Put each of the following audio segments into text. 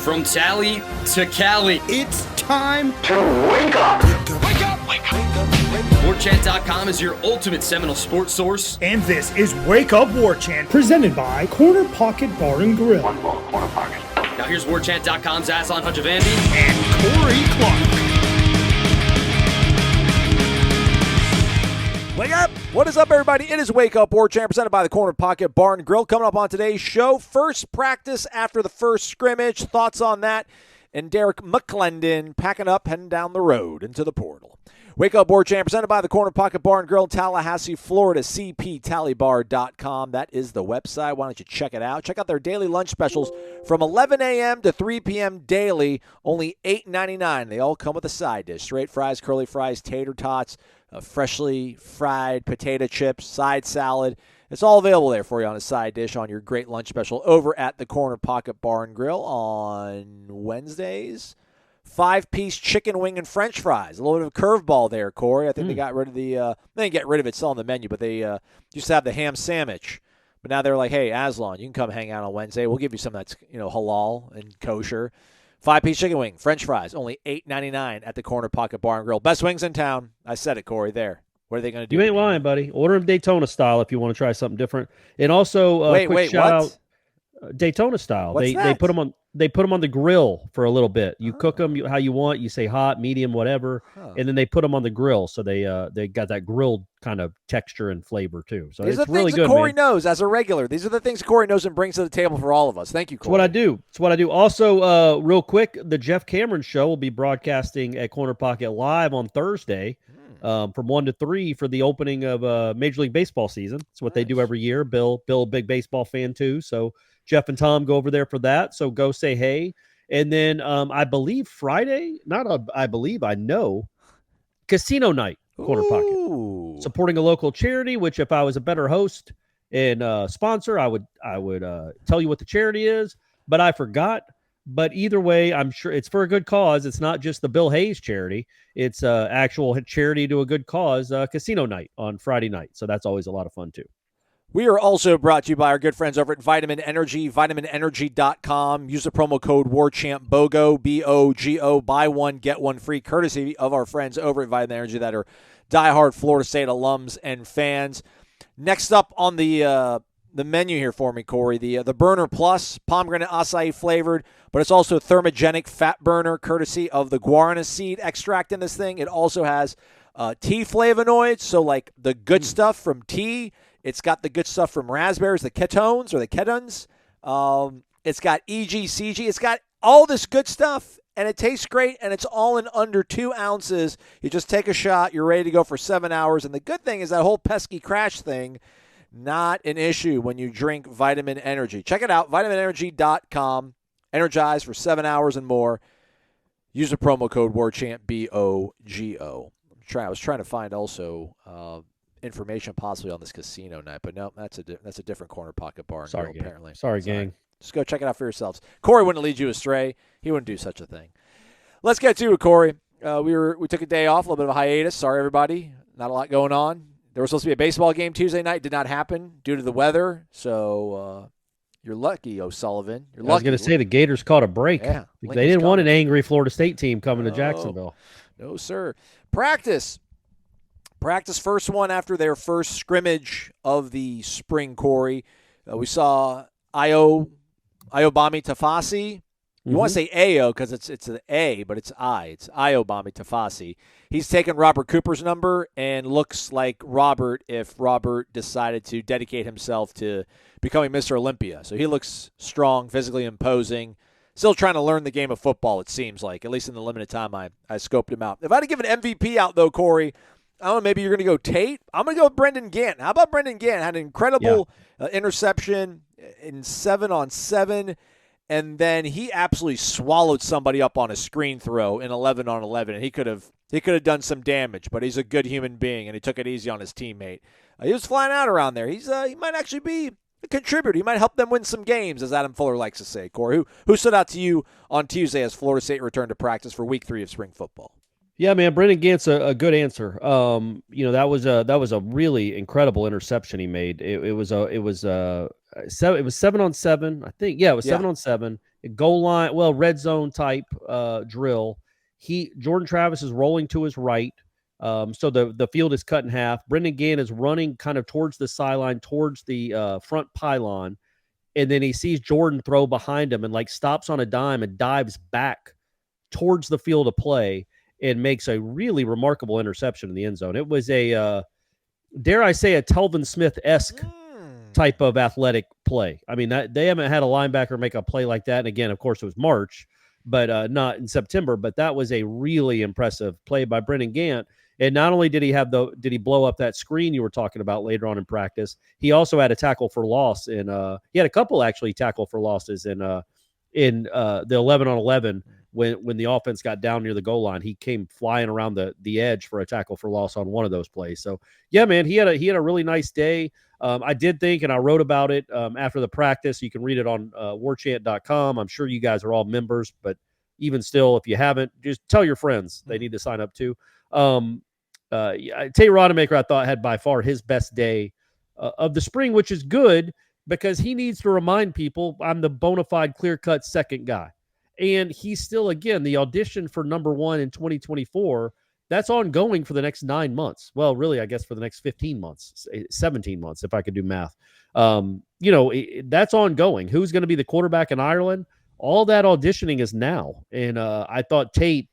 From Tally to Cali, It's time to wake up. Wake up! Wake up! Warchant.com is your ultimate Seminole sports source. And this is Wake Up Warchant, presented by Corner Pocket Bar and Grill. One more corner pocket. Now here's Warchant.com's Aslan Hutchavandi And Corey Clark. Wake up! What is up, everybody? It is Wake Up Warchant, presented by the Corner Pocket Bar and Grill. Coming up on today's show, first practice after the first scrimmage. Thoughts on that? And Derrick McLendon packing up, heading down the road into the portal. Wake Up Warchant, presented by the Corner Pocket Bar and Grill in Tallahassee, Florida. CPTallybar.com. That is the website. Why don't you check it out? Check out their daily lunch specials from 11 a.m. to 3 p.m. daily. Only $8.99. They all come with a side dish: straight fries, curly fries, tater tots, freshly fried potato chips, side salad. It's all available there for you on a side dish on your great lunch special over at the Corner Pocket Bar and Grill on Wednesdays. 5-piece chicken wing and french fries. A little bit of a curveball there, Corey. I think they got rid of the they didn't get rid of it, it's still on the menu, but they used to have the ham sandwich. But now they're like, hey, Aslan, you can come hang out on Wednesday. We'll give you some that's halal and kosher. 5-piece chicken wing, french fries, only $8.99 at the Corner Pocket Bar and Grill. Best wings in town. I said it, Corey, there. What are they going to do? You ain't lying, buddy. Order them Daytona style if you want to try something different. And also, quick shout out, Daytona style. What's that? They put them on the grill for a little bit. You cook them how you want. You say hot, medium, whatever, and then they put them on the grill, so they got that grilled kind of texture and flavor too. So these it's are really things good. That Corey man. knows as a regular. These are the things Corey knows and brings to the table for all of us. Thank you, Corey. It's what I do. Also, real quick, the Jeff Cameron Show will be broadcasting at Corner Pocket Live on Thursday. From 1 to 3 for the opening of Major League Baseball season. It's what they do every year. Bill, a big baseball fan too. So Jeff and Tom go over there for that. So go say hey. And then I believe Friday, I know, casino night, Corner Pocket. Supporting a local charity, which if I was a better host and sponsor, I would tell you what the charity is, but I forgot. But either way, I'm sure it's for a good cause. It's not just the Bill Hayes charity. It's actual charity to a good cause, casino night on Friday night. So that's always a lot of fun, too. We are also brought to you by our good friends over at Vitamin Energy, vitaminenergy.com. Use the promo code WARCHAMP, BOGO, B-O-G-O, buy one, get one free, courtesy of our friends over at Vitamin Energy that are diehard Florida State alums and fans. Next up on the menu here for me, Corey, the Burner Plus, pomegranate acai flavored, but it's also thermogenic fat burner, courtesy of the guarana seed extract in this thing. It also has tea flavonoids, so like the good stuff from tea. It's got the good stuff from raspberries, the ketones or the ketones. It's got EGCG. It's got all this good stuff, and it tastes great, and it's all in under 2 ounces. You just take a shot. You're ready to go for 7 hours, and the good thing is that whole pesky crash thing, not an issue when you drink Vitamin Energy. Check it out, vitaminenergy.com. Energize for 7 hours and more. Use the promo code WARCHANT, B-O-G-O. I was trying to find also information possibly on this casino night, but no, that's a different Corner Pocket Bar and Grill, apparently. Sorry, gang. Just go check it out for yourselves. Corey wouldn't lead you astray. He wouldn't do such a thing. Let's get to it, Corey. We took a day off, a little bit of a hiatus. Sorry, everybody. Not a lot going on. There was supposed to be a baseball game Tuesday night. Did not happen due to the weather. So you're lucky, O'Sullivan. You're lucky. I was going to say the Gators caught a break. Yeah, they didn't want an angry Florida State team coming to Jacksonville. No, sir. Practice first one after their first scrimmage of the spring, Corey. We saw Ayobami Tafasi. You want to say Ayo because it's an A, but it's I. It's Ayobami Tafasi. He's taken Robert Cooper's number and looks like Robert if Robert decided to dedicate himself to becoming Mr. Olympia. So he looks strong, physically imposing. Still trying to learn the game of football, it seems like, at least in the limited time I scoped him out. If I had to give an MVP out, though, Corey, I don't know, maybe you're going to go Tate. I'm going to go with Brendan Gant. How about Brendan Gant? Had an incredible interception in 7-on-7, and then he absolutely swallowed somebody up on a screen throw in 11-on-11, and he could have done some damage, but he's a good human being, and he took it easy on his teammate. He was flying out around there. He might actually be a contributor. He might help them win some games, as Adam Fuller likes to say. Corey, who stood out to you on Tuesday as Florida State returned to practice for Week 3 of spring football? Yeah, man, Brendan Gant's a good answer. That was a really incredible interception he made. It was 7-on-7, I think. Yeah, it was 7-on-7. goal line, well, red zone type drill. Jordan Travis is rolling to his right. So the field is cut in half. Brendan Gann is running kind of towards the sideline, towards the front pylon. And then he sees Jordan throw behind him and like stops on a dime and dives back towards the field of play and makes a really remarkable interception in the end zone. It was a, dare I say, a Telvin Smith-esque type of athletic play. I mean, they haven't had a linebacker make a play like that. And again, of course, it was March, but not in September. But that was a really impressive play by Brendan Gant. And not only did he blow up that screen you were talking about later on in practice, he also had a tackle for loss he had a couple actually tackle for losses in the 11-on-11 when the offense got down near the goal line. He came flying around the edge for a tackle for loss on one of those plays. So yeah, man, he had a really nice day. I did think, and I wrote about it after the practice. You can read it on warchant.com. I'm sure you guys are all members, but even still, if you haven't, just tell your friends they need to sign up too. Tate Rodemaker, I thought, had by far his best day of the spring, which is good because he needs to remind people I'm the bona fide clear-cut second guy. And he's still, again, the audition for number one in 2024, that's ongoing for the next 9 months. Well, really, I guess for the next 15 months, 17 months, if I could do math. That's ongoing. Who's going to be the quarterback in Ireland? All that auditioning is now. And I thought Tate,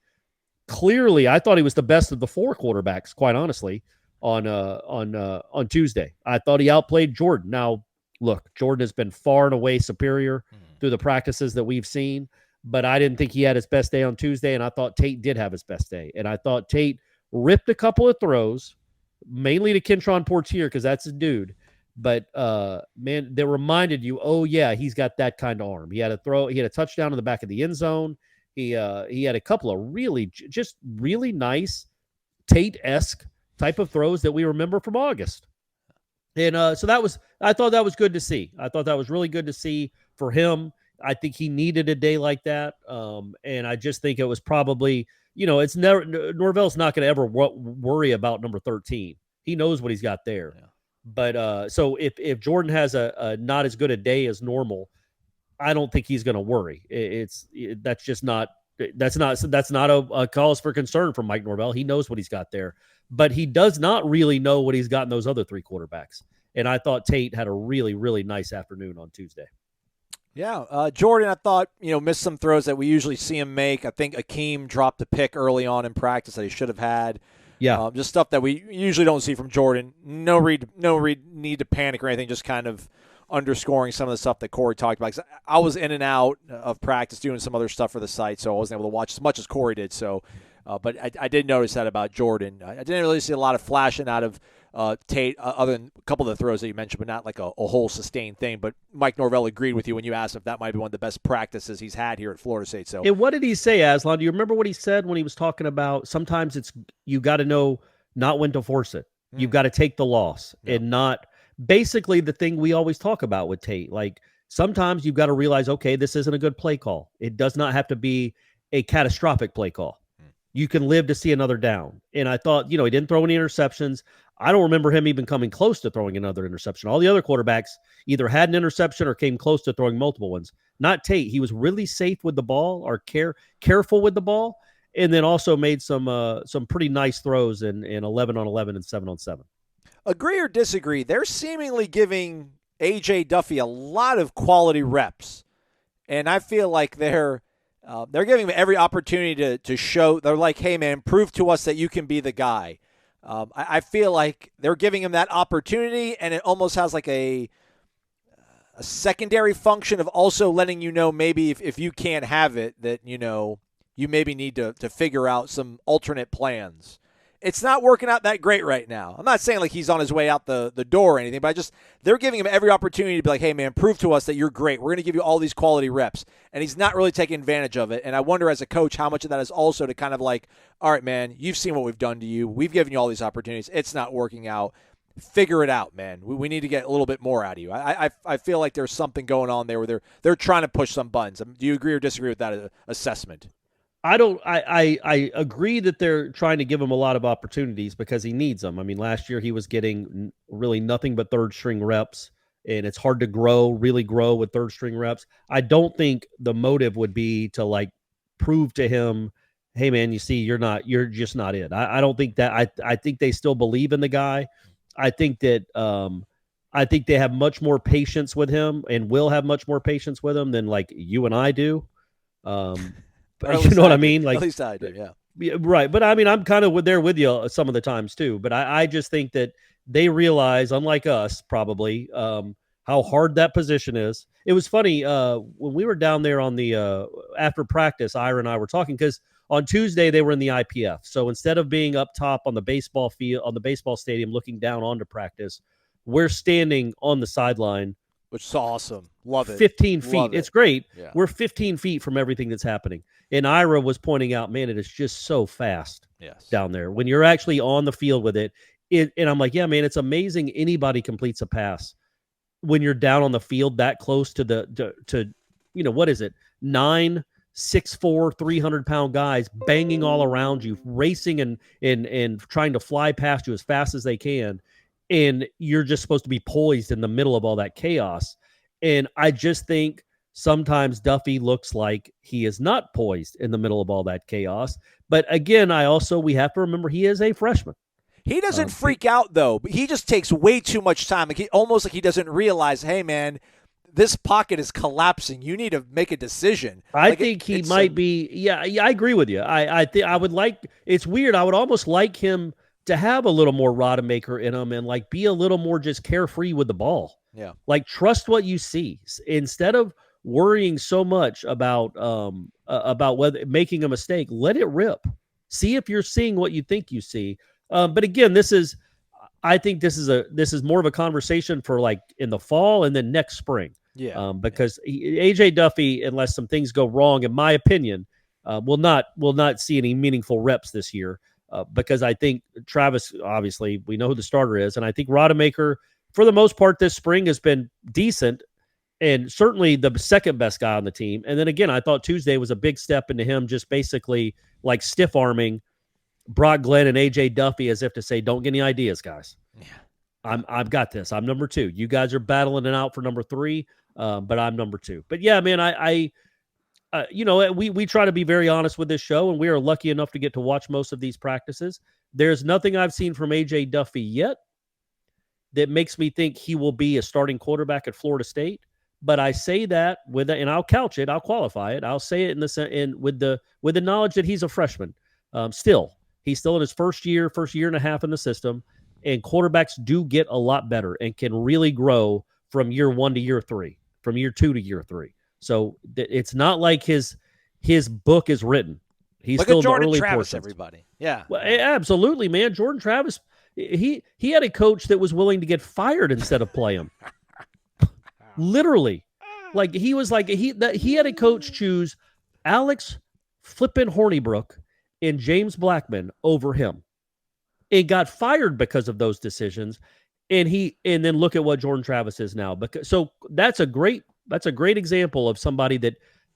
clearly, I thought he was the best of the four quarterbacks, quite honestly, on Tuesday. I thought he outplayed Jordan. Now, look, Jordan has been far and away superior through the practices that we've seen, but I didn't think he had his best day on Tuesday, and I thought Tate did have his best day. And I thought Tate ripped a couple of throws, mainly to Kentron Portier, because that's his dude. But, man, they reminded you, oh, yeah, he's got that kind of arm. He had a touchdown in the back of the end zone. He had a couple of really nice Tate-esque type of throws that we remember from August. And I thought that was good to see. I thought that was really good to see for him. I think he needed a day like that. And I just think it was probably, it's never, Norvell's not going to ever worry about number 13. He knows what he's got there. Yeah. But so if Jordan has a not as good a day as normal, I don't think he's going to worry. That's not a cause for concern from Mike Norvell. He knows what he's got there, but he does not really know what he's got in those other three quarterbacks. And I thought Tate had a really, really nice afternoon on Tuesday. Yeah, Jordan, I thought, missed some throws that we usually see him make. I think Akeem dropped a pick early on in practice that he should have had. Yeah, just stuff that we usually don't see from Jordan. No need to panic or anything. Just kind of underscoring some of the stuff that Corey talked about. I was in and out of practice doing some other stuff for the site, so I wasn't able to watch as much as Corey did. So, but I did notice that about Jordan. I didn't really see a lot of flashing out of Tate, other than a couple of the throws that you mentioned, but not like a whole sustained thing. But Mike Norvell agreed with you when you asked if that might be one of the best practices he's had here at Florida State. So, and what did he say, Aslan? Do you remember what he said when he was talking about sometimes you got to know not when to force it. You've got to take the loss and not basically the thing we always talk about with Tate. Like sometimes you've got to realize, okay, this isn't a good play call. It does not have to be a catastrophic play call. You can live to see another down. And I thought, he didn't throw any interceptions. I don't remember him even coming close to throwing another interception. All the other quarterbacks either had an interception or came close to throwing multiple ones. Not Tate. He was really safe with the ball or careful with the ball, and then also made some pretty nice throws in 11-on-11 and 7-on-7. Agree or disagree, they're seemingly giving A.J. Duffy a lot of quality reps. And I feel like they're giving him every opportunity to show. They're like, hey, man, prove to us that you can be the guy. I feel like they're giving him that opportunity, and it almost has like a secondary function of also letting you know maybe if you can't have it, that, you maybe need to figure out some alternate plans. It's not working out that great right now. I'm not saying like he's on his way out the door or anything, but they're giving him every opportunity to be like, hey, man, prove to us that you're great. We're going to give you all these quality reps. And he's not really taking advantage of it. And I wonder as a coach how much of that is also to kind of like, all right, man, you've seen what we've done to you. We've given you all these opportunities. It's not working out. Figure it out, man. We need to get a little bit more out of you. I feel like there's something going on there where they're trying to push some buttons. Do you agree or disagree with that assessment? I agree that they're trying to give him a lot of opportunities because he needs them. I mean, last year he was getting really nothing but third string reps and it's hard to really grow with third string reps. I don't think the motive would be to like prove to him, hey man, you see, you're just not it. I don't think that. I think they still believe in the guy. I think that I think they have much more patience with him and will have much more patience with him than like you and I do. But you know what I mean? Like, at least I do, yeah. Yeah, right. But I mean, I'm kind of there with you some of the times too. But I just think that they realize, unlike us, probably how hard that position is. It was funny when we were down there on the after practice. Ira and I were talking because on Tuesday they were in the IPF. So instead of being up top on the baseball field, on the baseball stadium, looking down onto practice, we're standing on the sideline, which is awesome. Love it. 15 feet. Love it. It's great. Yeah. We're 15 feet from everything that's happening. And Ira was pointing out, man, it is just so fast down there. When you're actually on the field with it, and I'm like, yeah, man, it's amazing anybody completes a pass when you're down on the field that close to you know, what is it? 9'6'4", 300-pound guys banging all around you, racing and trying to fly past you as fast as they can. And you're just supposed to be poised in the middle of all that chaos. And I just think sometimes Duffy looks like he is not poised in the middle of all that chaos. But again, we have to remember he is a freshman. He doesn't freak out, though. But he just takes way too much time. Almost like he doesn't realize, hey, man, this pocket is collapsing. You need to make a decision. I think he might be. Yeah, I agree with you. I think I would like. It's weird. I would almost like him to have a little more Rodemaker in him and like be a little more just carefree with the ball. Yeah, like trust what you see instead of worrying so much about whether making a mistake. Let it rip. See if you're seeing what you think you see. But again, I think this is more of a conversation for like in the fall and then next spring. Yeah. Because AJ Duffy, unless some things go wrong, in my opinion, will not see any meaningful reps this year. Because I think Travis, obviously, we know who the starter is, and I think Rodemaker, for the most part, this spring has been decent, and certainly the second best guy on the team. And then again, I thought Tuesday was a big step into him just basically like stiff arming Brock Glenn and AJ Duffy as if to say, don't get any ideas, guys. Yeah. I've got this. I'm number 2. You guys are battling it out for number 3, but I'm number 2. But yeah, man, you know, we try to be very honest with this show, and we are lucky enough to get to watch most of these practices. There's nothing I've seen from AJ Duffy yet that makes me think he will be a starting quarterback at Florida State. But I say that and I'll couch it, I'll qualify it, I'll say it with the knowledge that he's a freshman. He's still in his first year and a half in the system, and quarterbacks do get a lot better and can really grow from year 1 to year 3, from year 2 to year 3. So it's not like his book is written. He's Look still at Jordan in the early Travis, portions. everybody. Yeah. Well, absolutely, man. Jordan Travis, he had a coach that was willing to get fired instead of play him. Literally. Like he was like he had a coach choose Alex flippin' Hornibrook and James Blackman over him. It got fired because of those decisions. And then look at what Jordan Travis is now. So that's a great example of somebody that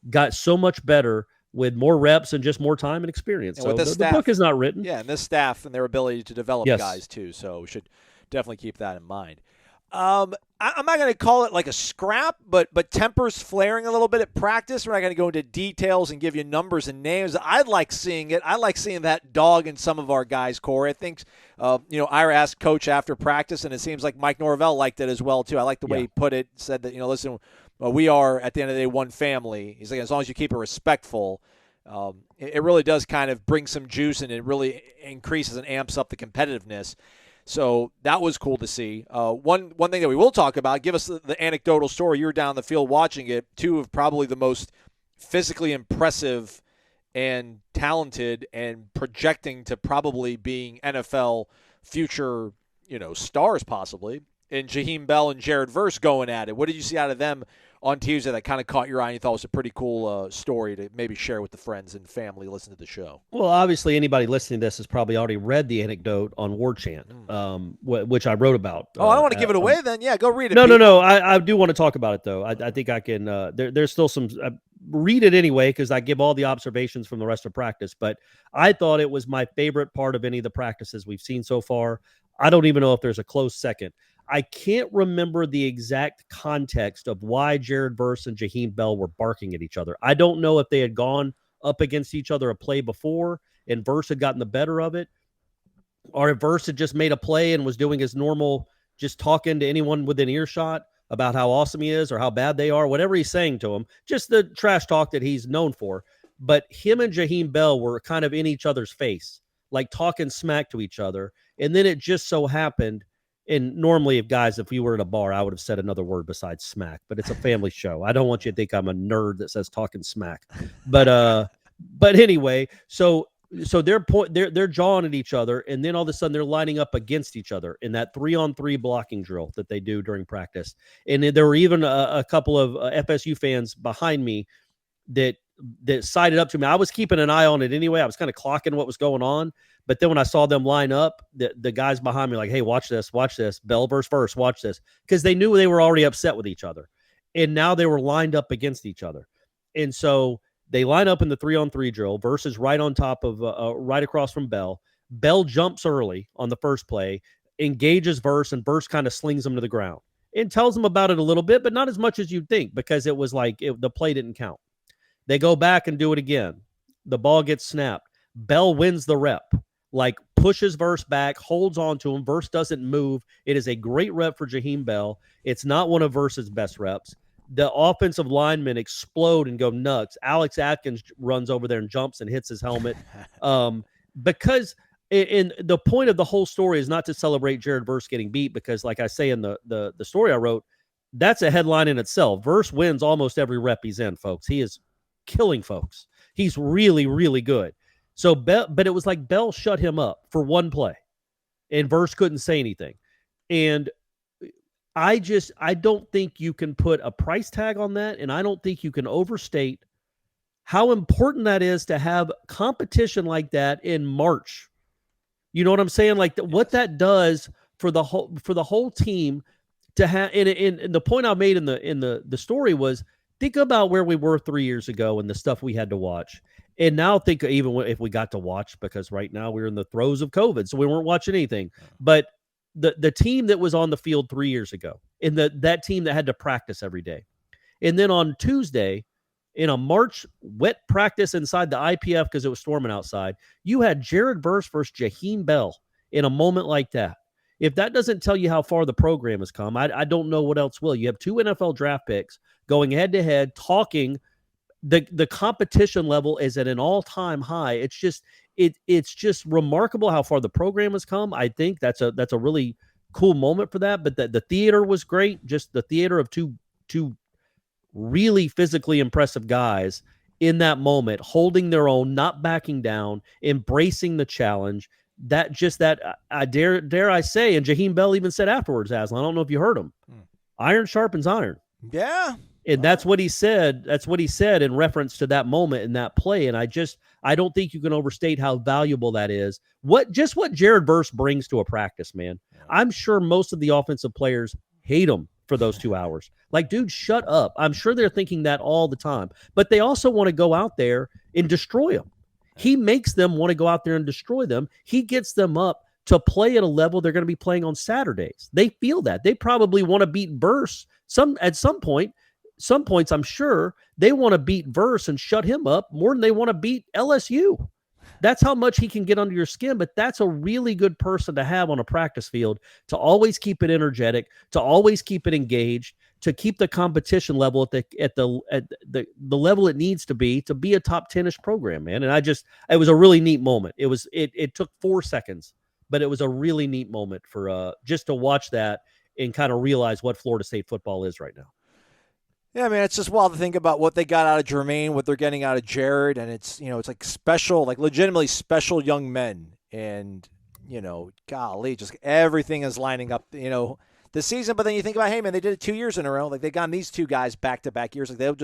got so much better with more reps and just more time and experience. And so the book is not written. Yeah, and this staff and their ability to develop guys too. So we should definitely keep that in mind. I'm not going to call it like a scrap, but tempers flaring a little bit at practice. We're not going to go into details and give you numbers and names. I like seeing it. I like seeing that dog in some of our guys, Corey. I think, Ira asked Coach after practice, and it seems like Mike Norvell liked it as well, too. I like the way he put it, said that, listen, we are, at the end of the day, one family. He's like, as long as you keep it respectful, it really does kind of bring some juice, and it really increases and amps up the competitiveness. So that was cool to see. One thing that we will talk about, give us the anecdotal story. You were down the field watching it. 2 of probably the most physically impressive and talented and projecting to probably being NFL future, stars possibly. And Jaheim Bell and Jared Verse going at it. What did you see out of them on Tuesday that kind of caught your eye and you thought was a pretty cool story to maybe share with the friends and family listen to the show? Well, obviously, anybody listening to this has probably already read the anecdote on Warchant, which I wrote about. I don't want to give it away then. Yeah, go read it. No. I do want to talk about it, though. I think I can. There's still some. Read it anyway, because I give all the observations from the rest of practice. But I thought it was my favorite part of any of the practices we've seen so far. I don't even know if there's a close second. I can't remember the exact context of why Jared Verse and Jaheim Bell were barking at each other. I don't know if they had gone up against each other a play before and Verse had gotten the better of it, or if Verse had just made a play and was doing his normal, just talking to anyone within earshot about how awesome he is or how bad they are, whatever he's saying to them, just the trash talk that he's known for. But him and Jaheim Bell were kind of in each other's face, like talking smack to each other. And then it just so happened, and normally if you were at a bar, I would have said another word besides smack, but it's a family show. I don't want you to think I'm a nerd that says talking smack. But anyway, so they're jawing at each other, and then all of a sudden they're lining up against each other in that 3-on-3 blocking drill that they do during practice. And there were even a couple of FSU fans behind me that sided up to me. I was keeping an eye on it anyway. I was kind of clocking what was going on. But then when I saw them line up, the guys behind me were like, hey, watch this, Bell versus Verse, watch this. Because they knew they were already upset with each other. And now they were lined up against each other. And so they line up in the 3-on-3 drill. Verse is right on top of, right across from Bell. Bell jumps early on the first play, engages Verse, and Verse kind of slings him to the ground. And tells him about it a little bit, but not as much as you'd think, because it was like the play didn't count. They go back and do it again. The ball gets snapped. Bell wins the rep, like pushes Verse back, holds on to him. Verse doesn't move. It is a great rep for Jaheim Bell. It's not one of Verse's best reps. The offensive linemen explode and go nuts. Alex Atkins runs over there and jumps and hits his helmet. Because the point of the whole story is not to celebrate Jared Verse getting beat, because like I say in the story I wrote, that's a headline in itself. Verse wins almost every rep he's in, folks. He is killing folks. He's really, really good. So, but it was like Bell shut him up for one play, and Verse couldn't say anything. And I don't think you can put a price tag on that, and I don't think you can overstate how important that is to have competition like that in March. You know what I'm saying? Like what that does for the whole team to have. And the point I made in the story was, think about where we were 3 years ago and the stuff we had to watch. And now think even if we got to watch, because right now we're in the throes of COVID, so we weren't watching anything. But the team that was on the field 3 years ago, and that team that had to practice every day. And then on Tuesday, in a March wet practice inside the IPF because it was storming outside, you had Jared Verse versus Jaheim Bell in a moment like that. If that doesn't tell you how far the program has come, I don't know what else will. You have 2 NFL draft picks going head-to-head, talking. The competition level is at an all-time high. It's just remarkable how far the program has come. I think that's a really cool moment for that. But the theater was great. Just the theater of two really physically impressive guys in that moment, holding their own, not backing down, embracing the challenge. I dare I say, and Jaheim Bell even said afterwards, Aslan, I don't know if you heard him, iron sharpens iron. Yeah. And that's what he said. That's what he said in reference to that moment in that play. And I don't think you can overstate how valuable that is. What Jared Verse brings to a practice, man. I'm sure most of the offensive players hate him for those 2 hours. Like, dude, shut up. I'm sure they're thinking that all the time. But they also want to go out there and destroy him. He makes them want to go out there and destroy them. He gets them up to play at a level they're going to be playing on Saturdays. They feel that. They probably want to beat Verse at some point. Some points, I'm sure, they want to beat Verse and shut him up more than they want to beat LSU. That's how much he can get under your skin, but that's a really good person to have on a practice field, to always keep it energetic, to always keep it engaged, to keep the competition level at the level it needs to be a top 10-ish program, man. And it was a really neat moment. It took 4 seconds, but it was a really neat moment for just to watch that and kind of realize what Florida State football is right now. Yeah, I mean, it's just wild to think about what they got out of Jermaine, what they're getting out of Jared, and it's like special, like legitimately special young men, and golly, just everything is lining up, this season. But then you think about, hey man, they did it 2 years in a row. Like they got these 2 guys back-to-back years. Like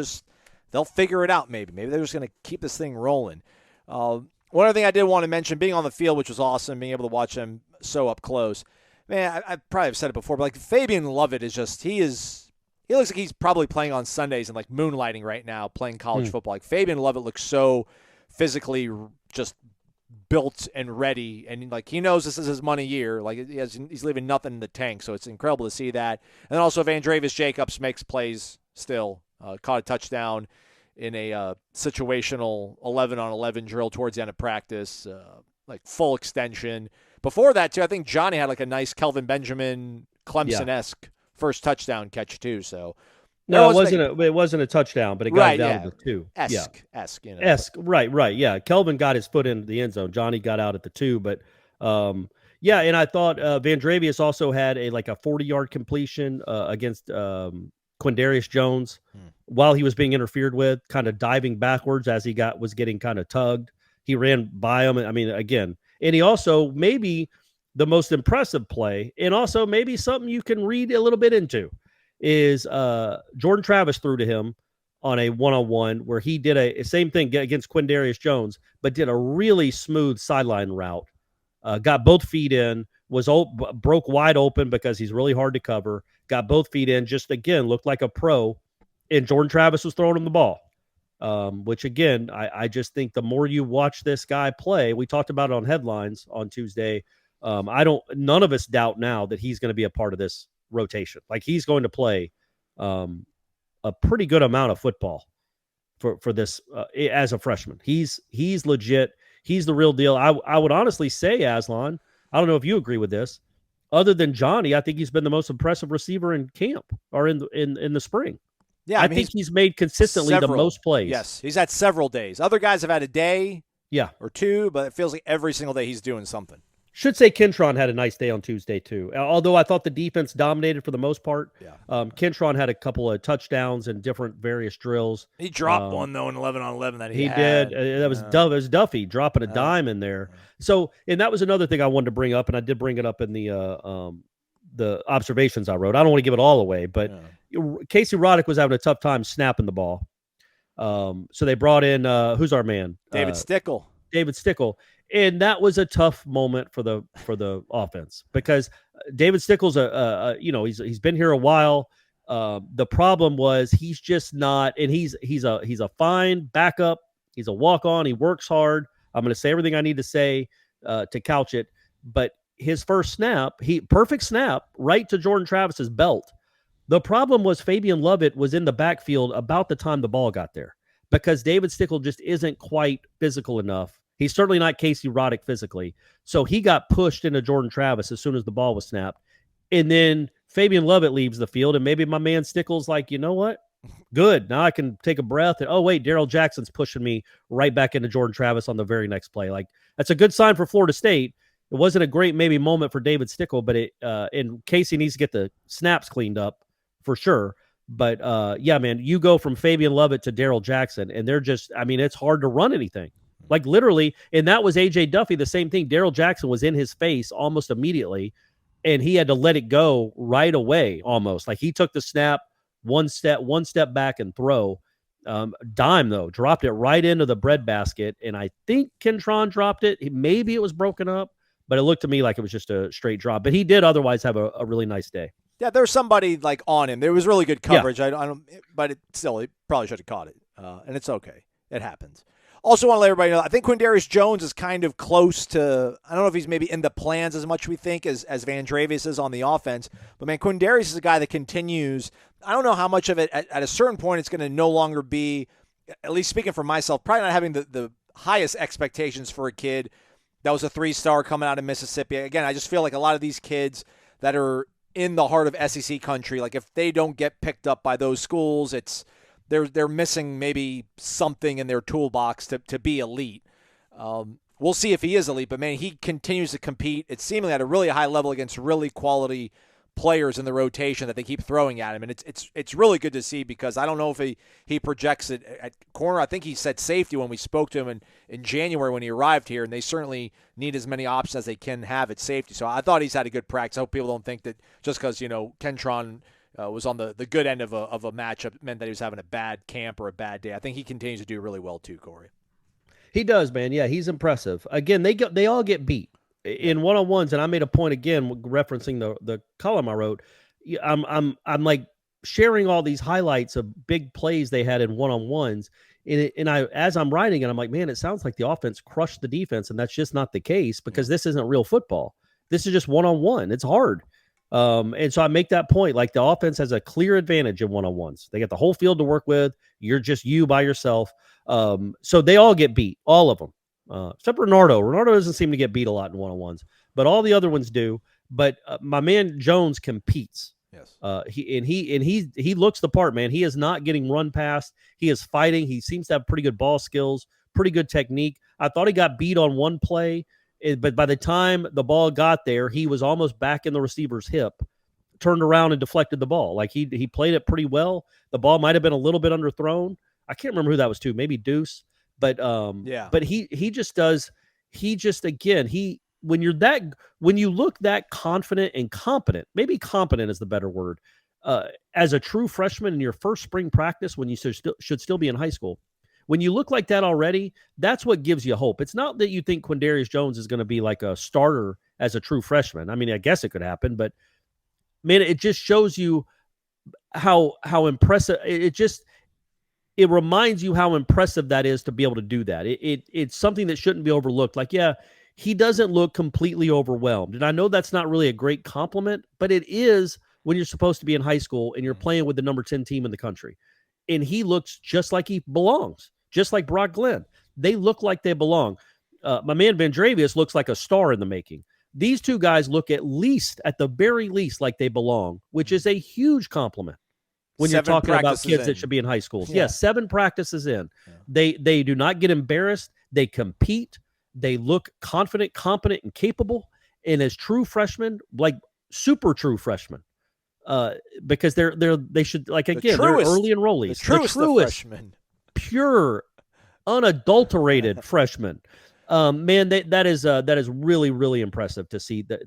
they'll figure it out. Maybe they're just going to keep this thing rolling. One other thing I did want to mention, being on the field, which was awesome, being able to watch them so up close. Man, I probably have said it before, but like Fabian Lovett is just he looks like he's probably playing on Sundays and like moonlighting right now, playing college football. Like Fabian Lovett looks so physically just built and ready, and like he knows this is his money year. Like he's leaving nothing in the tank, so it's incredible to see that. And then also Vandrevius Jacobs makes plays still. Caught a touchdown in a situational 11-on-11 drill towards the end of practice, like full extension. Before that, too, I think Johnny had like a nice Kelvin Benjamin Clemson-esque first touchdown catch too. So no, it wasn't a touchdown, but it got down to the 2. Esque. Esque, right. Yeah, Kelvin got his foot in the end zone. Johnny got out at the 2, but yeah, and I thought Vandrevius also had a 40-yard completion against Quindarius Jones while he was being interfered with, kind of diving backwards as he was getting kind of tugged. He ran by him. I mean, again, and he also maybe the most impressive play, and also maybe something you can read a little bit into, is Jordan Travis threw to him on a one-on-one where he did a same thing against Quindarius Jones, but did a really smooth sideline route. Got both feet in, broke wide open because he's really hard to cover. Got both feet in, just again looked like a pro, and Jordan Travis was throwing him the ball. Which again, I just think the more you watch this guy play, we talked about it on Headlines on Tuesday. None of us doubt now that he's going to be a part of this rotation. Like he's going to play a pretty good amount of football for this as a freshman. He's legit. He's the real deal. I would honestly say, Aslan, I don't know if you agree with this. Other than Johnny, I think he's been the most impressive receiver in camp or in the spring. Yeah, I think he's made consistently the most plays. Yes, he's had several days. Other guys have had a day, or 2, but it feels like every single day he's doing something. Should say Kentron had a nice day on Tuesday too. Although I thought the defense dominated for the most part. Yeah. Kentron had a couple of touchdowns and different various drills. He dropped one though in 11-on-11 that he did. That was Duffy dropping a dime in there. So, and that was another thing I wanted to bring up, and I did bring it up in the observations I wrote. I don't want to give it all away, but Casey Roddick was having a tough time snapping the ball. So they brought in who's our man? David Stickle. And that was a tough moment for the offense because David Stickle's he's been here a while. The problem was he's just not, and he's a fine backup. He's a walk-on. He works hard. I'm going to say everything I need to say to couch it, but his first snap, perfect snap right to Jordan Travis's belt. The problem was Fabian Lovett was in the backfield about the time the ball got there because David Stickle just isn't quite physical enough. He's certainly not Casey Roddick physically. So he got pushed into Jordan Travis as soon as the ball was snapped. And then Fabian Lovett leaves the field, and maybe my man Stickle's like, you know what? Good. Now I can take a breath. And, oh, wait, Darrell Jackson's pushing me right back into Jordan Travis on the very next play. Like, that's a good sign for Florida State. It wasn't a great maybe moment for David Stickle, but and Casey needs to get the snaps cleaned up for sure. But, yeah, man, you go from Fabian Lovett to Darrell Jackson, and they're just, I mean, it's hard to run anything. Like literally, and that was A.J. Duffy, the same thing. Darrell Jackson was in his face almost immediately, and he had to let it go right away almost. Like he took the snap, one step back and throw. Dime, though, dropped it right into the breadbasket, and I think Kentron dropped it. Maybe it was broken up, but it looked to me like it was just a straight drop. But he did otherwise have a really nice day. Yeah, there was somebody like on him. There was really good coverage. Yeah. I don't, but he probably should have caught it, and it's okay. It happens. Also want to let everybody know, I think Quindarius Jones is kind of close to, I don't know if he's maybe in the plans as much we think as Vandrevius is on the offense, but man, Quindarius is a guy that continues. I don't know how much of it, at a certain point, it's going to no longer be, at least speaking for myself, probably not having the highest expectations for a kid that was a 3-star coming out of Mississippi. Again, I just feel like a lot of these kids that are in the heart of SEC country, like if they don't get picked up by those schools, they're missing maybe something in their toolbox to be elite. We'll see if he is elite, but man, he continues to compete. It's seemingly at a really high level against really quality players in the rotation that they keep throwing at him, and it's really good to see because I don't know if he projects it at corner. I think he said safety when we spoke to him in January when he arrived here, and they certainly need as many options as they can have at safety. So I thought he's had a good practice. I hope people don't think that just because Kentron was on the good end of a matchup meant that he was having a bad camp or a bad day. I think he continues to do really well too, Corey. He does, man. Yeah, he's impressive. Again, they all get beat in one-on-ones, and I made a point again referencing the column I wrote. I'm like sharing all these highlights of big plays they had in one-on-ones, And as I'm writing it, I'm like, man, it sounds like the offense crushed the defense, and that's just not the case because this isn't real football. This is just one-on-one. It's hard. And so I make that point. Like the offense has a clear advantage in one-on-ones. They get the whole field to work with. You're just you by yourself. So they all get beat, all of them, except Renardo. Renardo doesn't seem to get beat a lot in one-on-ones, but all the other ones do. But my man Jones competes. Yes. He looks the part, man. He is not getting run past. He is fighting. He seems to have pretty good ball skills, pretty good technique. I thought he got beat on one play, but by the time the ball got there, he was almost back in the receiver's hip, turned around and deflected the ball. Like he played it pretty well. The ball might have been a little bit underthrown. I can't remember who that was to, maybe Deuce. But but he just does. When you look that confident and competent, maybe competent is the better word, as a true freshman in your first spring practice when you should still be in high school, when you look like that already, that's what gives you hope. It's not that you think Quindarius Jones is going to be like a starter as a true freshman. I mean, I guess it could happen, but man, it just shows you how impressive it reminds you how impressive that is to be able to do that. It's something that shouldn't be overlooked. Like, yeah, he doesn't look completely overwhelmed. And I know that's not really a great compliment, but it is when you're supposed to be in high school and you're playing with the number 10 team in the country. And he looks just like he belongs, just like Brock Glenn. They look like they belong. My man Vandrevius looks like a star in the making. These two guys look at the very least, like they belong, which is a huge compliment when you're talking about kids that should be in high schools. Yeah, 7 practices in. Yeah. They do not get embarrassed. They compete. They look confident, competent, and capable. And as true freshmen, like super true freshmen, because they should, like, again, they're early enrollees. The truest freshmen. Pure, unadulterated freshmen. Man, that is really, really impressive to see. That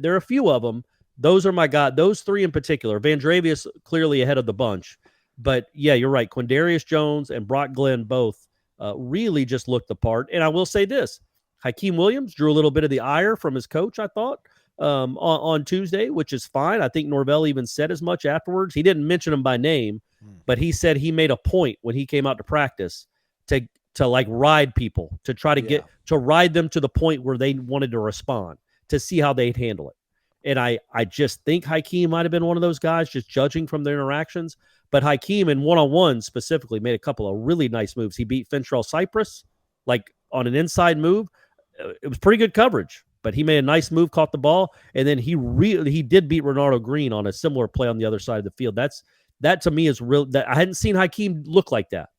there are a few of them. Those are my guys. Those 3 in particular. Vandrevius clearly ahead of the bunch. But yeah, you're right. Quindarius Jones and Brock Glenn both really just looked the part. And I will say this. Hakeem Williams drew a little bit of the ire from his coach, I thought, on Tuesday, which is fine. I think Norvell even said as much afterwards. He didn't mention him by name, but he said he made a point when he came out to practice to like ride people, to try to to ride them to the point where they wanted to respond, to see how they'd handle it. And I just think Hakeem might have been one of those guys, just judging from their interactions. But Hakeem in one-on-one specifically made a couple of really nice moves. He beat Fentrell Cypress like on an inside move. It was pretty good coverage, but he made a nice move, caught the ball, and then he did beat Renardo Green on a similar play on the other side of the field. That to me is real. That I hadn't seen Hakeem look like that,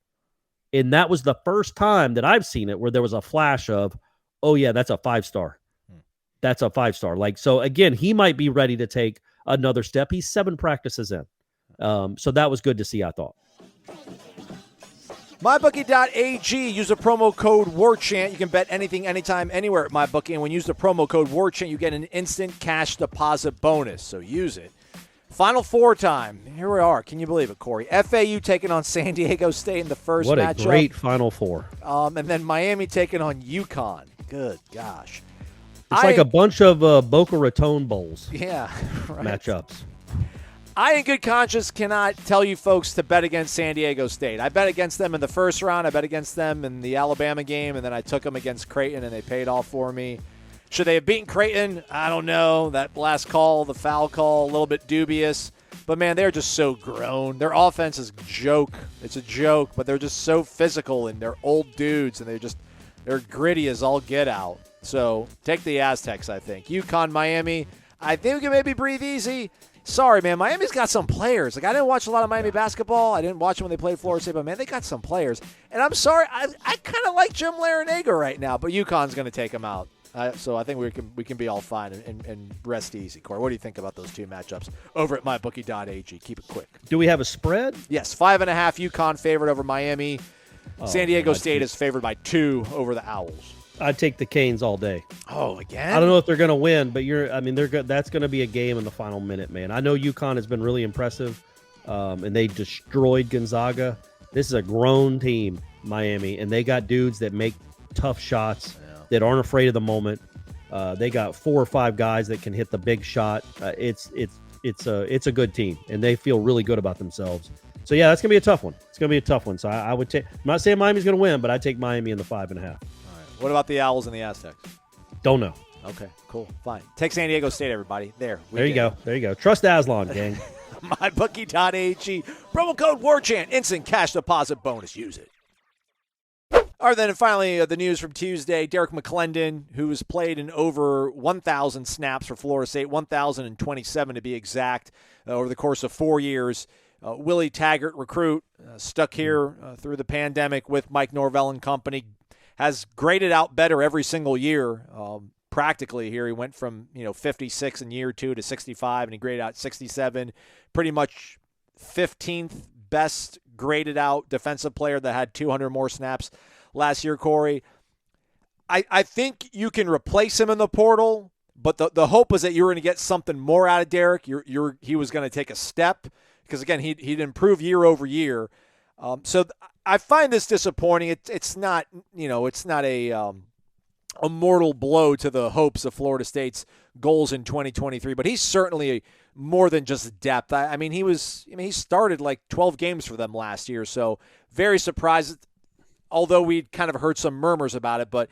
and that was the first time that I've seen it where there was a flash of, oh yeah, that's a 5-star. That's a 5-star. Like, so again, he might be ready to take another step. He's 7 practices in, so that was good to see, I thought. MyBookie.ag. Use the promo code WARCHANT. You can bet anything, anytime, anywhere at MyBookie. And when you use the promo code WARCHANT, you get an instant cash deposit bonus. So use it. Final 4 time. Here we are. Can you believe it, Corey? FAU taking on San Diego State in the first matchup. What a great Final 4. And then Miami taking on UConn. Good gosh. It's like a bunch of Boca Raton Bowls. Yeah, right. Matchups. I, in good conscience, cannot tell you folks to bet against San Diego State. I bet against them in the first round. I bet against them in the Alabama game, and then I took them against Creighton, and they paid off for me. Should they have beaten Creighton? I don't know. That last call, the foul call, a little bit dubious. But, man, they're just so grown. Their offense is a joke. It's a joke, but they're just so physical, and they're old dudes, and they're gritty as all get out. So take the Aztecs, I think. UConn, Miami, I think we can maybe breathe easy. Sorry, man. Miami's got some players. Like, I didn't watch a lot of Miami basketball. I didn't watch them when they played Florida State, but, man, they got some players. And I'm sorry, I kind of like Jim Larinaga right now, but UConn's going to take them out. So I think we can be all fine and rest easy. Corey, what do you think about those 2 matchups over at mybookie.ag? Keep it quick. Do we have a spread? Yes, 5.5 UConn favored over Miami. San Diego State is favored by 2 over the Owls. I'd take the Canes all day. Oh, again? I don't know if they're going to win, but they're good. That's going to be a game in the final minute, man. I know UConn has been really impressive, and they destroyed Gonzaga. This is a grown team, Miami, and they got dudes that make tough shots that aren't afraid of the moment. They got 4 or 5 guys that can hit the big shot. It's a good team, and they feel really good about themselves. So yeah, that's gonna be a tough one. It's gonna be a tough one. So I would take. I'm not saying Miami's gonna win, but I take Miami in the 5.5. All right. What about the Owls and the Aztecs? Don't know. Okay, cool, fine. Take San Diego State, everybody. There you go. There you go. Trust Aslan, gang. MyBookie.ag. Promo code WARCHANT. Instant cash deposit bonus. Use it. All right, then, and finally, the news from Tuesday. Derrick McLendon, who has played in over 1,000 snaps for Florida State, 1,027 to be exact, over the course of 4 years. Willie Taggart, recruit, stuck here through the pandemic with Mike Norvell and company, has graded out better every single year. Practically here, he went from 56 in year 2 to 65, and he graded out 67. Pretty much 15th best graded out defensive player that had 200 more snaps last year. Corey, I think you can replace him in the portal, but the hope was that you were going to get something more out of Derrick. He was going to take a step because again he'd improve year over year. So I find this disappointing. It's not a mortal blow to the hopes of Florida State's goals in 2023, but he's certainly more than just depth. I mean, he started like 12 games for them last year, so very surprised, although we'd kind of heard some murmurs about it, but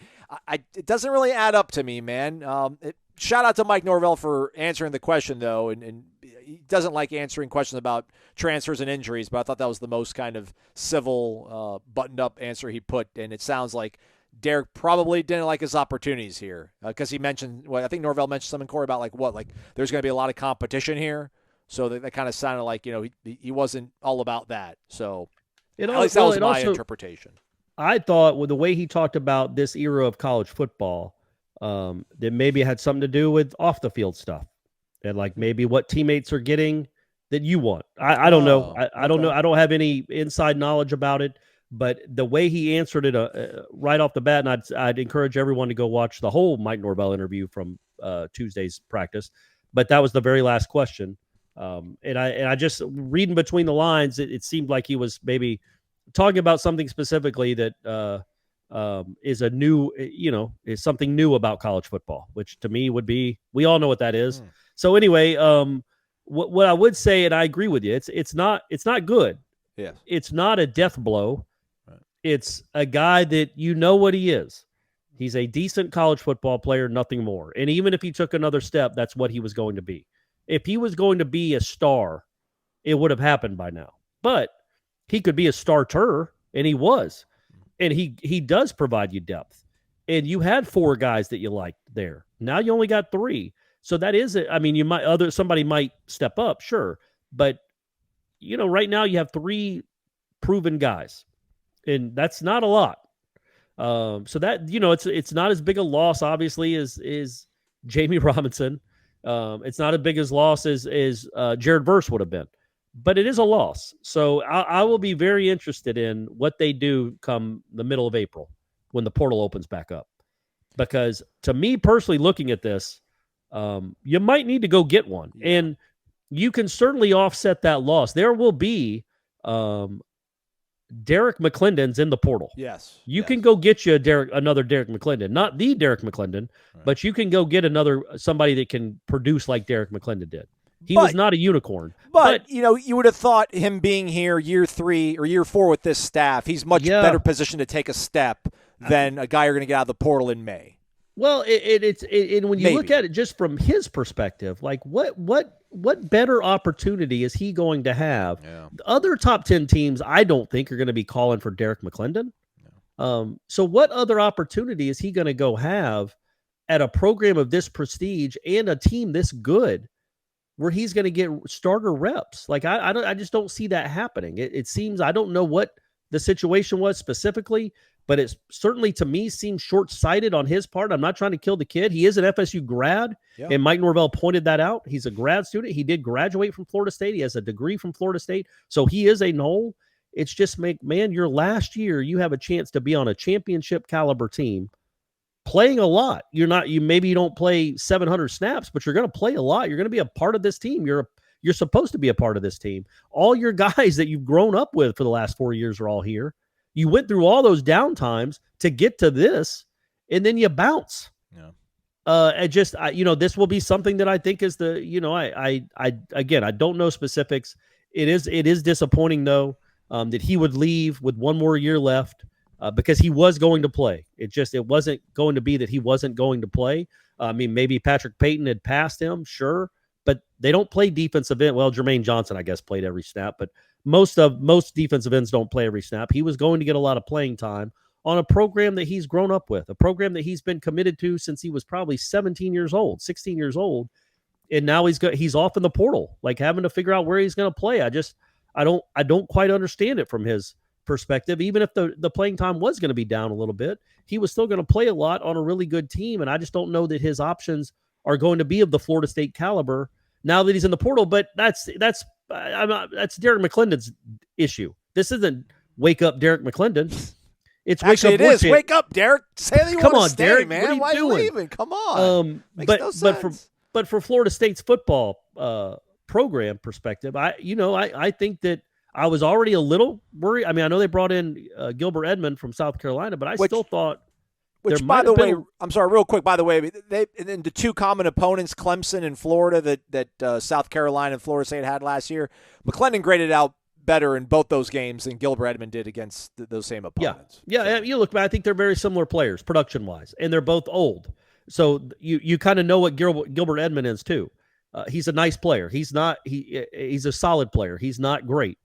it doesn't really add up to me, man. Shout out to Mike Norvell for answering the question, though, and he doesn't like answering questions about transfers and injuries, but I thought that was the most kind of civil, buttoned-up answer he put, and it sounds like Derrick probably didn't like his opportunities here because he mentioned, I think Norvell mentioned something, Corey, about like there's going to be a lot of competition here. So that kind of sounded like, he wasn't all about that. So at least that was my interpretation. I thought with the way he talked about this era of college football, that maybe it had something to do with off the field stuff and like maybe what teammates are getting that you want. I don't know. I don't know. I don't have any inside knowledge about it. But the way he answered it right off the bat, and I'd encourage everyone to go watch the whole Mike Norvell interview from Tuesday's practice. But that was the very last question, and I just reading between the lines, it seemed like he was maybe talking about something specifically that is a new, is something new about college football, which to me would be, we all know what that is. So anyway, what I would say, and I agree with you, it's not good. Yeah, it's not a death blow. It's a guy that what he is. He's a decent college football player, nothing more. And even if he took another step, that's what he was going to be. If he was going to be a star, it would have happened by now. But he could be a starter, and he was. And he does provide you depth. And you had 4 guys that you liked there. Now you only got 3. So that is it. I mean, somebody might step up, sure. But right now you have 3 proven guys. And that's not a lot. So that, it's not as big a loss, obviously, as Jamie Robinson. It's not as big a loss as Jared Verse would have been. But it is a loss. So I will be very interested in what they do come the middle of April when the portal opens back up. Because to me personally, looking at this, you might need to go get one. Yeah. And you can certainly offset that loss. There will be Derrick McLendon's in the portal. Yes. You can go get you another Derrick McLendon. Not the Derrick McLendon, right, but you can go get somebody that can produce like Derrick McLendon did. He was not a unicorn. But you would have thought him being here year 3 or year 4 with this staff, he's much better positioned to take a step than a guy you're going to get out of the portal in May. Well, it's when you look at it just from his perspective, like what better opportunity is he going to have? Yeah. The other top 10 teams, I don't think, are going to be calling for Derrick McLendon. Yeah. So what other opportunity is he going to go have at a program of this prestige and a team this good, where he's going to get starter reps? Like I just don't see that happening. It seems, I don't know what the situation was specifically, but it certainly, to me, seems short-sighted on his part. I'm not trying to kill the kid. He is an FSU grad, and Mike Norvell pointed that out. He's a grad student. He did graduate from Florida State. He has a degree from Florida State, so he is a Nole. It's just, your last year, you have a chance to be on a championship caliber team, playing a lot. Maybe you don't play 700 snaps, but you're going to play a lot. You're going to be a part of this team. You're supposed to be a part of this team. All your guys that you've grown up with for the last 4 years are all here. You went through all those downtimes to get to this, and then you bounce. Yeah. This will be something that I think is I don't know specifics It is disappointing though that he would leave with one more year left because he was going to play. It wasn't going to be that he wasn't going to play. I mean, maybe Patrick Payton had passed him, sure, but they don't play defensive end. Well, Jermaine Johnson, I guess, played every snap, but most defensive ends don't play every snap. He was going to get a lot of playing time on a program that he's grown up with, a program that he's been committed to since he was probably 16 years old. And now he's off in the portal, like having to figure out where he's going to play. I don't quite understand it from his perspective. Even if the playing time was going to be down a little bit, he was still going to play a lot on a really good team. And I just don't know that his options are going to be of the Florida State caliber now that he's in the portal. But that's Derrick McLendon's issue. This isn't wake up Derrick McLendon. It's actually wake up. It is wake up, Derrick. Say that you Come want on, to stay, Derrick. man. What are you Why are doing? you leaving? Come on. Makes no sense. But for Florida State's football program perspective, I think that I was already a little worried. I mean, I know they brought in Gilbert Edmond from South Carolina, but I still thought. Which, by the way, I'm sorry, real quick. By the way, and the two common opponents, Clemson and Florida, that South Carolina and Florida State had last year, McLendon graded out better in both those games than Gilbert Edmond did against those same opponents. Yeah. You look, I think they're very similar players, production-wise, and they're both old. So you kind of know what Gilbert Edmond is too. He's a nice player. He's a solid player. He's not great,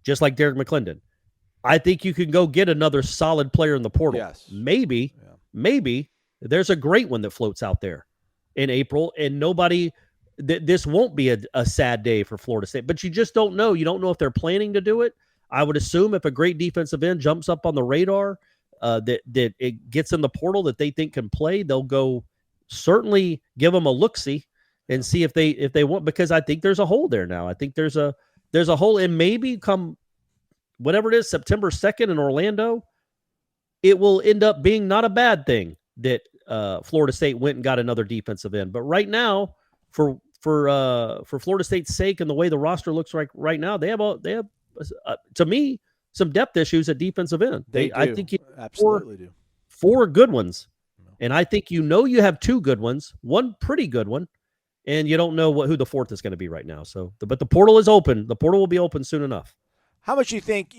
just like Derrick McLendon. I think you can go get another solid player in the portal. Yes. Maybe there's a great one that floats out there in April, and nobody. This won't be a sad day for Florida State, but you just don't know. You don't know if they're planning to do it. I would assume if a great defensive end jumps up on the radar, that it gets in the portal that they think can play, they'll go certainly give them a look-see and see if they want, because I think there's a hole there now. I think there's a hole, and maybe come whatever it is, September 2nd in Orlando, it will end up being not a bad thing that Florida State went and got another defensive end. But right now, for Florida State's sake and the way the roster looks like right now, they have to me some depth issues at defensive end. I think you absolutely do. Four good ones, and I think you have two good ones, one pretty good one, and you don't know who the fourth is going to be right now. So, but the portal is open. The portal will be open soon enough. How much you think?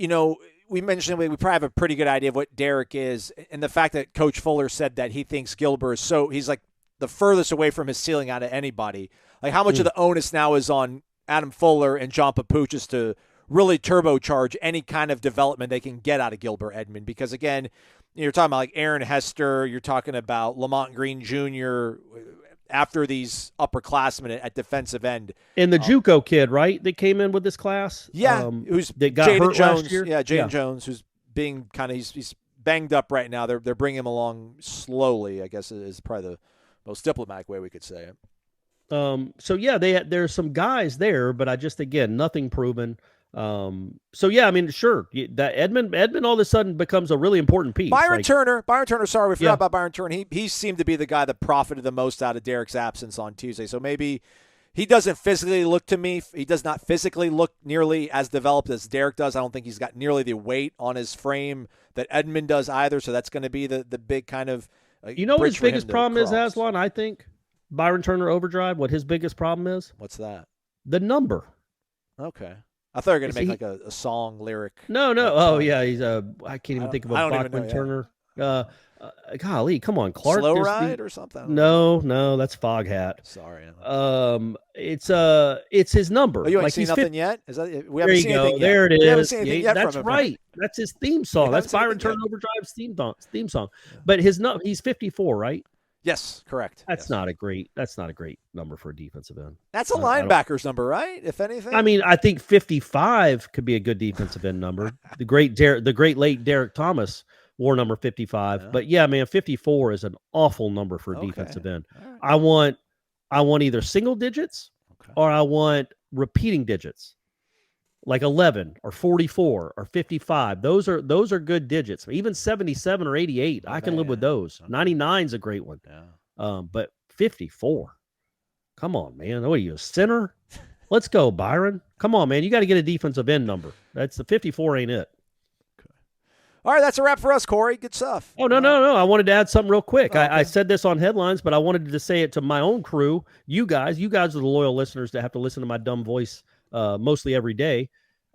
We mentioned we probably have a pretty good idea of what Derrick is, and the fact that Coach Fuller said that he thinks Gilbert is he's like the furthest away from his ceiling out of anybody. Like, how much of the onus now is on Adam Fuller and John Papuchis to really turbocharge any kind of development they can get out of Gilbert Edmond? Because, again, you're talking about like Aaron Hester, you're talking about Lamont Green Jr., after these upperclassmen at defensive end. And the JUCO kid, right, that came in with this class? Yeah, that got Jaden hurt Jones, last year? Yeah, Jaden Jones, who's being kind of he's banged up right now. They're bringing him along slowly, I guess is probably the most diplomatic way we could say it. There's some guys there, but I just, again, nothing proven. I mean, sure, that Edmond all of a sudden becomes a really important piece. Byron Turner, sorry, we forgot about Byron Turner. He seemed to be the guy that profited the most out of Derrick's absence on Tuesday. So maybe he doesn't physically look to me. He does not physically look nearly as developed as Derrick does. I don't think he's got nearly the weight on his frame that Edmond does either. So that's going to be the big kind of what his biggest problem is, Aslan, I think? Byron Turner overdrive, what his biggest problem is? What's that? The number. Okay. I thought you were going to make like a song lyric. No. Oh, yeah. He's I can't even think of a Bachman Turner. Golly, come on, Clark. Slow Ride or something? No, that's Foghat. Sorry. It's his number. Oh, you ain't seen nothing yet? We haven't seen anything yet. There it is. We haven't seen anything yet that's from him, right. That's his theme song. That's Byron Turner Overdrive's theme song. But he's 54, right? Yes, correct. That's not a great number for a defensive end. That's a linebacker's number, right? If anything. I mean, I think 55 could be a good defensive end number. The great late Derrick Thomas wore number 55. Yeah. But yeah, man, 54 is an awful number for a defensive end. Right. I want either single digits or I want repeating digits. Like 11 or 44 or 55. Those are good digits. Even 77 or 88, I can live with those. 99 is a great one. Yeah. But 54. Come on, man. What are you, a center? Let's go, Byron. Come on, man. You got to get a defensive end number. That's the 54 ain't it. Okay. All right, that's a wrap for us, Corey. Good stuff. Oh, no. I wanted to add something real quick. Okay. I said this on headlines, but I wanted to say it to my own crew. You guys are the loyal listeners that have to listen to my dumb voice mostly every day.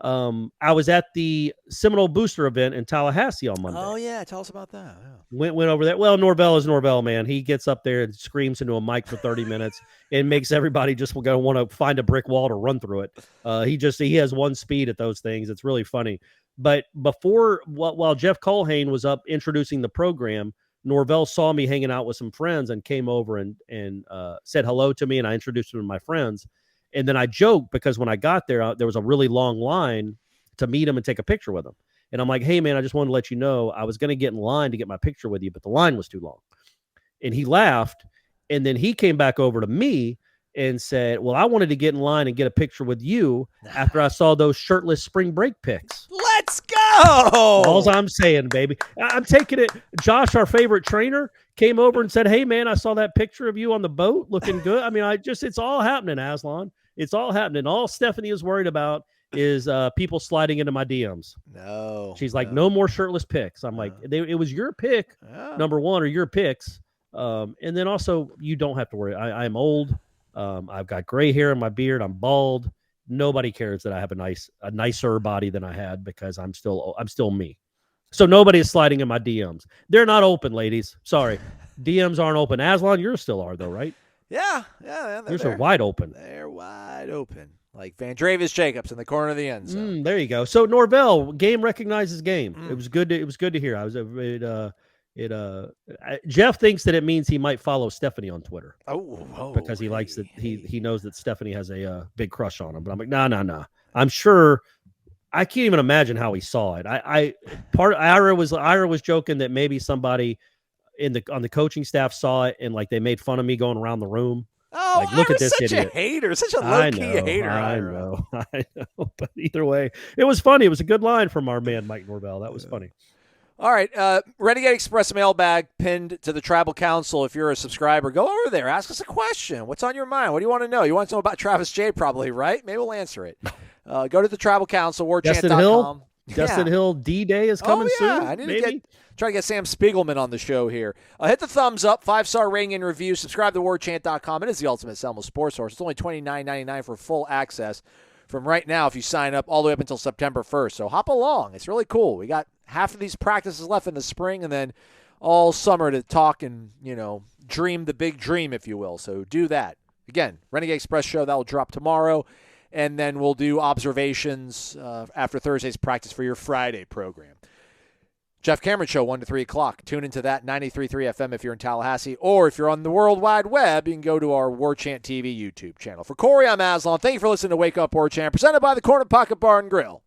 I was at the Seminole Booster event in Tallahassee on Monday. Oh, yeah. Tell us about that. Yeah. Went over there. Well, Norvell is Norvell, man. He gets up there and screams into a mic for 30 minutes and makes everybody just want to find a brick wall to run through it. He has one speed at those things. It's really funny. But while Jeff Culhane was up introducing the program, Norvell saw me hanging out with some friends and came over and said hello to me, and I introduced him to my friends. And then I joked because when I got there, there was a really long line to meet him and take a picture with him. And I'm like, hey, man, I just wanted to let you know I was going to get in line to get my picture with you, but the line was too long. And he laughed. And then he came back over to me and said, well, I wanted to get in line and get a picture with you after I saw those shirtless spring break pics. Let's go. All I'm saying, baby. I'm taking it. Josh, our favorite trainer, came over and said, hey, man, I saw that picture of you on the boat looking good. I mean, it's all happening, Aslan. It's all happening. All Stephanie is worried about is people sliding into my DMs. No. She's like, no more shirtless pics. I'm like, it was your pick, number one, or your picks. And then also, you don't have to worry. I'm old. I've got gray hair in my beard. I'm bald. Nobody cares that I have a nicer body than I had because I'm still me. So nobody is sliding in my DMs. They're not open, ladies. Sorry. DMs aren't open. Aslan, yours still are, though, right? Yeah. Yours are wide open. They're wide open. Like Vandravis Jacobs in the corner of the end zone. There you go. So Norvell, game recognizes game. It was good to hear. Jeff thinks that it means he might follow Stephanie on Twitter. Because he likes that he knows that Stephanie has a big crush on him. But I'm like, no. I'm sure. I can't even imagine how he saw it. Ira was joking that maybe somebody on the coaching staff saw it and like they made fun of me going around the room. Oh, like, look at this such idiot. A hater, such a low-key hater. I know. But either way, it was funny. It was a good line from our man Mike Norvell. That was funny. All right, Renegade Express mailbag pinned to the Tribal Council. If you're a subscriber, go over there. Ask us a question. What's on your mind? What do you want to know? You want to know about Travis J, probably, right? Maybe we'll answer it. Go to the Tribal Council, warchant.com. Justin Hill D-Day is coming soon. I need to try to get Sam Spiegelman on the show here. Hit the thumbs up, 5-star rating and review. Subscribe to warchant.com. It is the ultimate Seminole sports source. It's only $29.99 for full access from right now if you sign up all the way up until September 1st. So hop along. It's really cool. We got half of these practices left in the spring and then all summer to talk and, dream the big dream, if you will. So do that. Again, Renegade Express show, that will drop tomorrow. And then we'll do observations after Thursday's practice for your Friday program. Jeff Cameron Show, 1 to 3 o'clock. Tune into that 93.3 FM if you're in Tallahassee. Or if you're on the World Wide Web, you can go to our Warchant TV YouTube channel. For Corey, I'm Aslan. Thank you for listening to Wake Up Warchant, presented by the Corner Pocket Bar and Grill.